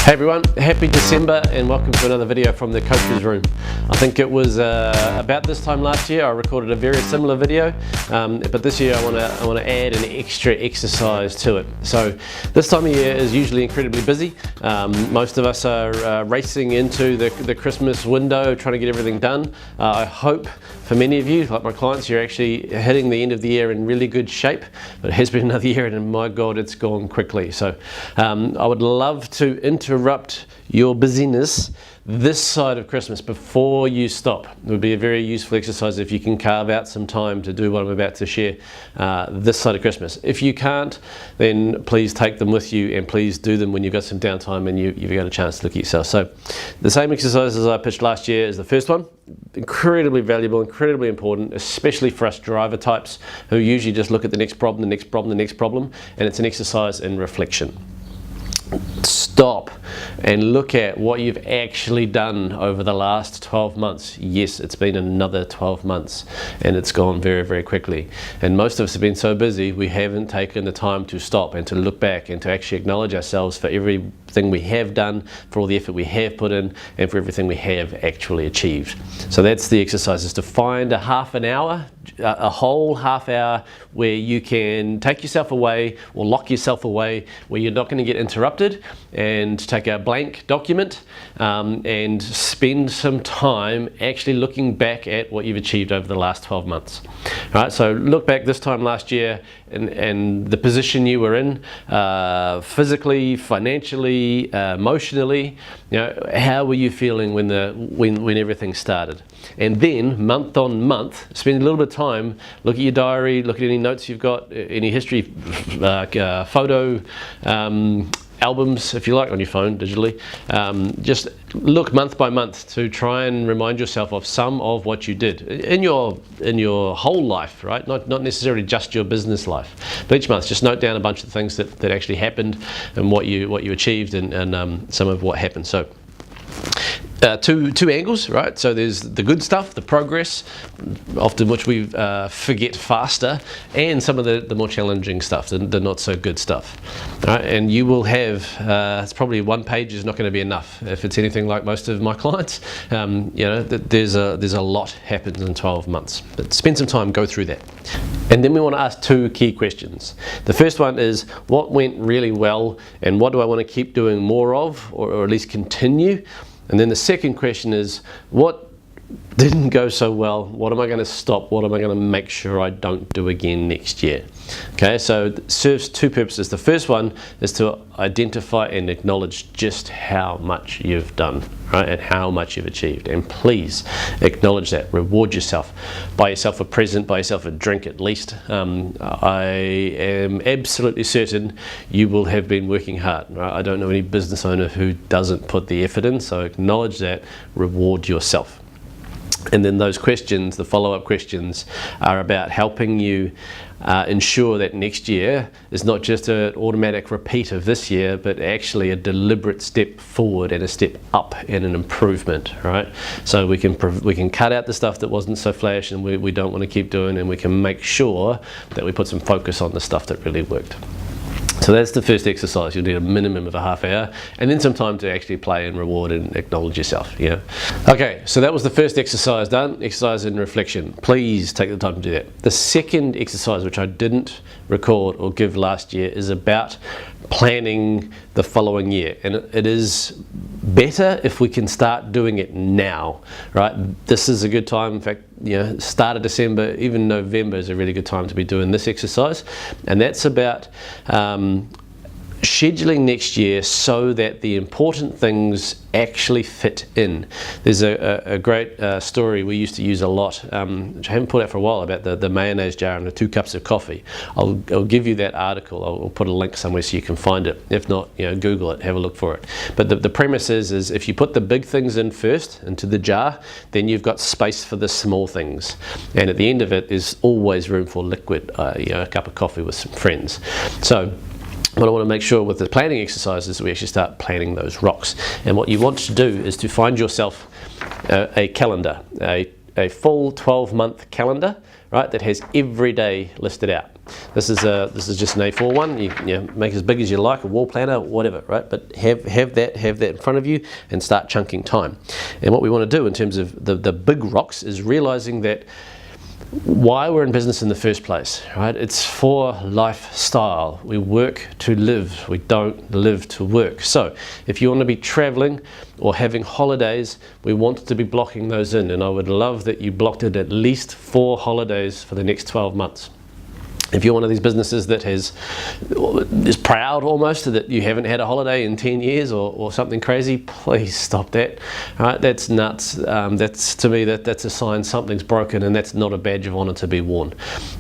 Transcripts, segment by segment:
Hey everyone, happy December and welcome to another video from the Coach's Room. I think it was about this time last year I recorded a very similar video, but this year I want to add an extra exercise to it. So this time of year is usually incredibly busy. Most of us are racing into the Christmas window trying to get everything done. I hope for many of you, like my clients, you're actually hitting the end of the year in really good shape, but it has been another year and my God, it's gone quickly. So I would love to interrupt your busyness this side of Christmas before you stop. It would be a very useful exercise if you can carve out some time to do what I'm about to share this side of Christmas. If you can't, then please take them with you and please do them when you've got some downtime and you've got a chance to look at yourself. So the same exercises I pitched last year is the first one. Incredibly valuable, incredibly important, especially for us driver types who usually just look at the next problem, the next problem, the next problem, and it's an exercise in reflection. Stop and look at what you've actually done over the last 12 months. Yes, it's been another 12 months and it's gone very, very quickly. And most of us have been so busy, we haven't taken the time to stop and to look back and to actually acknowledge ourselves for everything we have done, for all the effort we have put in, and for everything we have actually achieved. So that's the exercise, is to find a half an hour, a whole half hour where you can take yourself away or lock yourself away, where you're not going to get interrupted, and take a blank document and spend some time actually looking back at what you've achieved over the last 12 months. All right, so look back this time last year and the position you were in, physically, financially, emotionally. You know, how were you feeling when everything started? And then month on month, spend a little bit of time, look at your diary, look at any notes you've got, any history, photo albums, if you like, on your phone digitally. Just look month by month to try and remind yourself of some of what you did in your whole life, right? Not necessarily just your business life, but each month just note down a bunch of things that actually happened and what you achieved and some of what happened. So two angles, right? So there's the good stuff, the progress, often which we forget faster, and some of the more challenging stuff, the not so good stuff. All right? And you will have, it's probably one page is not going to be enough if it's anything like most of my clients. You know, there's a lot happens in 12 months, but spend some time, go through that. And then we want to ask two key questions. The first one is, what went really well and what do I want to keep doing more of, or at least continue? And then the second question is, what didn't go so well? What am I going to stop? What am I going to make sure I don't do again next year? Okay, so it serves two purposes. The first one is to identify and acknowledge just how much you've done, right, and how much you've achieved. And please acknowledge that. Reward yourself. Buy yourself a present, buy yourself a drink at least. I am absolutely certain you will have been working hard. Right? I don't know any business owner who doesn't put the effort in, so acknowledge that, reward yourself. And then those questions, the follow-up questions, are about helping you ensure that next year is not just an automatic repeat of this year, but actually a deliberate step forward and a step up and an improvement, right? So we can cut out the stuff that wasn't so flash and we don't want to keep doing, and we can make sure that we put some focus on the stuff that really worked. So that's the first exercise. You'll need a minimum of a half hour and then some time to actually play and reward and acknowledge yourself. Yeah. Okay, so that was the first exercise done, exercise in reflection. Please take the time to do that. The second exercise, which I didn't record or give last year, is about planning the following year. And it is better if we can start doing it now, right? This is a good time. In fact, you know, start of December, even November is a really good time to be doing this exercise. And that's about scheduling next year so that the important things actually fit in. There's a great story we used to use a lot, which I haven't put out for a while, about the mayonnaise jar and the 2 cups of coffee. I'll give you that article. I'll put a link somewhere so you can find it. If not, you know, Google it, have a look for it. But the premise is if you put the big things in first into the jar, then you've got space for the small things. And at the end of it, there's always room for liquid, you know, a cup of coffee with some friends. So what I want to make sure with the planning exercise is we actually start planning those rocks. And what you want to do is to find yourself a calendar, a full 12-month calendar, right, that has every day listed out. This is just an A4 one. You know, make as big as you like, a wall planner, whatever, right? But have that in front of you and start chunking time. And what we want to do in terms of the big rocks is realizing that why we're in business in the first place, right? It's for lifestyle. We work to live. We don't live to work. So if you want to be traveling or having holidays, we want to be blocking those in. And I would love that you blocked it at least 4 holidays for the next 12 months. If you're one of these businesses that is proud almost that you haven't had a holiday in 10 years or something crazy, please stop that. All right, that's nuts. That's, to me, that's a sign something's broken, and that's not a badge of honor to be worn.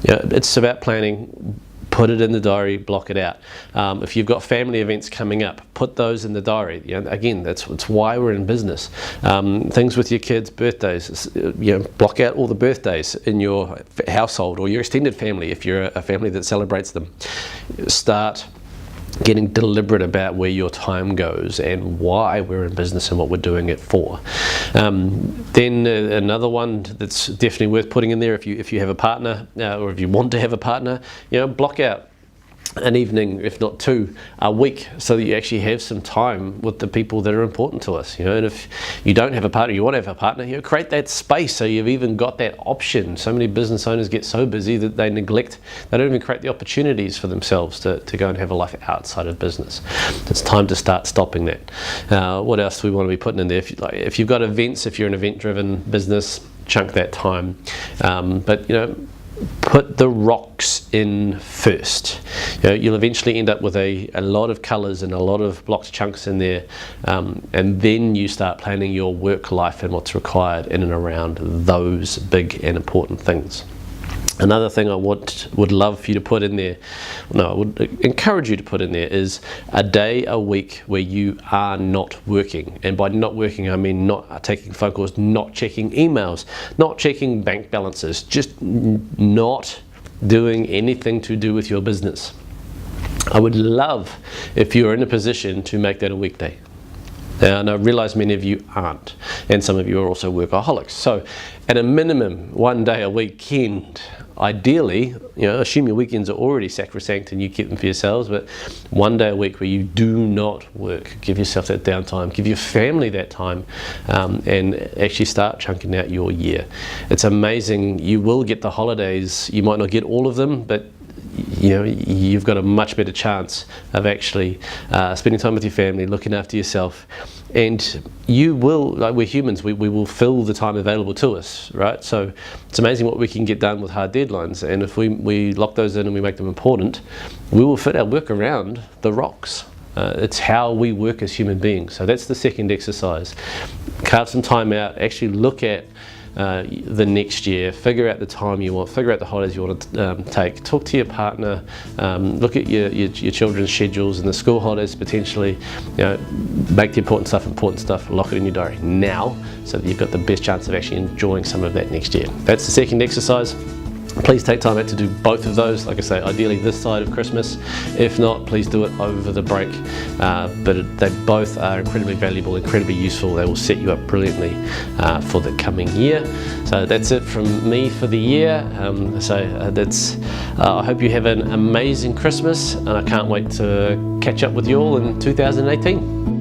You know, it's about planning. Put it in the diary, block it out. If you've got family events coming up, put those in the diary. You know, again, it's why we're in business. Things with your kids' birthdays, you know, block out all the birthdays in your household or your extended family if you're a family that celebrates them. Start getting deliberate about where your time goes and why we're in business and what we're doing it for. Then another one that's definitely worth putting in there, if you have a partner or if you want to have a partner, you know, block out an evening, if not 2, a week, so that you actually have some time with the people that are important to us. You know, and if you don't have a partner, you want to have a partner, you know, create that space so you've even got that option. So many business owners get so busy that they neglect, they don't even create the opportunities for themselves to go and have a life outside of business. It's time to start stopping that. What else do we want to be putting in there? If you've got events, if you're an event-driven business, chunk that time. But you know, put the rocks in first. You know, you'll eventually end up with a lot of colors and a lot of blocked chunks in there, and then you start planning your work life and what's required in and around those big and important things. Another thing I would love for you to put in there, no, I would encourage you to put in there, is a day a week where you are not working. And by not working, I mean not taking phone calls, not checking emails, not checking bank balances, just not doing anything to do with your business. I would love if you're in a position to make that a weekday. Now, and I realize many of you aren't, and some of you are also workaholics. So at a minimum, 1 day a weekend, ideally, you know, assume your weekends are already sacrosanct and you keep them for yourselves, but 1 day a week where you do not work. Give yourself that downtime, give your family that time, and actually start chunking out your year. It's amazing. You will get the holidays. You might not get all of them, but you know, you've got a much better chance of actually spending time with your family, looking after yourself, and you will, like, we're humans, we will fill the time available to us, right? So it's amazing what we can get done with hard deadlines, and if we lock those in and we make them important, we will fit our work around the rocks. It's how we work as human beings. So that's the second exercise. Carve some time out, actually look at the next year, figure out the time you want, figure out the holidays you want to take, talk to your partner, look at your children's schedules and the school holidays potentially, you know, make the important stuff, lock it in your diary now so that you've got the best chance of actually enjoying some of that next year. That's the second exercise. Please take time out to do both of those. Like I say, ideally this side of Christmas. If not, please do it over the break. But they both are incredibly valuable, incredibly useful. They will set you up brilliantly for the coming year. So that's it from me for the year. I hope you have an amazing Christmas, and I can't wait to catch up with you all in 2018.